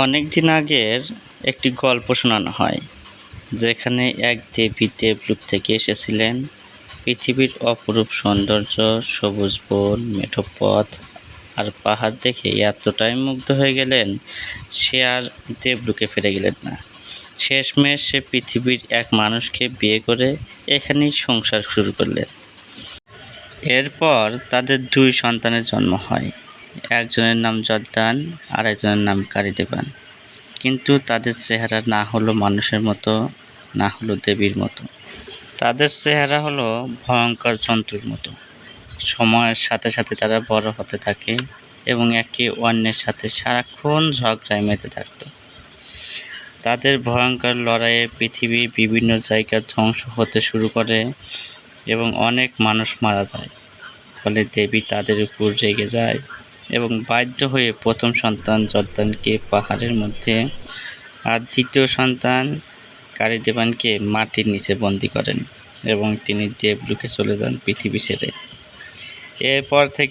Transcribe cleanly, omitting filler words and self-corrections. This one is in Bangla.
অনেক দিন আগের একটি গল্প শোনানো হয়, যেখানে এক দেবী দেবলোক থেকে এসেছিলেন। পৃথিবীর অপরূপ সৌন্দর্য, সবুজ বন, মেঠো পথ আর পাহাড় দেখে এতটাই মুগ্ধ হয়ে গেলেন, সে আর দেবলোকে ফিরে গেলেন না। শেষমেশ সে পৃথিবীর এক মানুষকে বিয়ে করে এখানেই সংসার শুরু করলেন। এরপর তাদের 2 সন্তানের জন্ম হয়। একজনের নাম জর্দান আর একজনের নাম কারিদেবান। কিন্তু তাদের চেহারা না হলো মানুষের মতো, না হলো দেবীর মতো। তাদের চেহারা হলো ভয়ঙ্কর জন্তুর মতো। সময়ের সাথে সাথে তারা বড় হতে থাকে এবং একে অন্যের সাথে সারাক্ষণ ঝগড়ায় মেতে থাকত। তাদের ভয়ঙ্কর লড়াইয়ে পৃথিবীর বিভিন্ন জায়গা ধ্বংস হতে শুরু করে এবং অনেক মানুষ মারা যায়। ফলে দেবী তাদের উপর রেগে যায় এবং বাধ্য হয়ে প্রথম সন্তান জর্দানকে পাহাড়ের মধ্যে আর দ্বিতীয় সন্তান কারিদেবানকে মাটির নিচে বন্দী করেন এবং তিনি দেবলোকে চলে যান পৃথিবী ছেড়ে। এরপর থেকে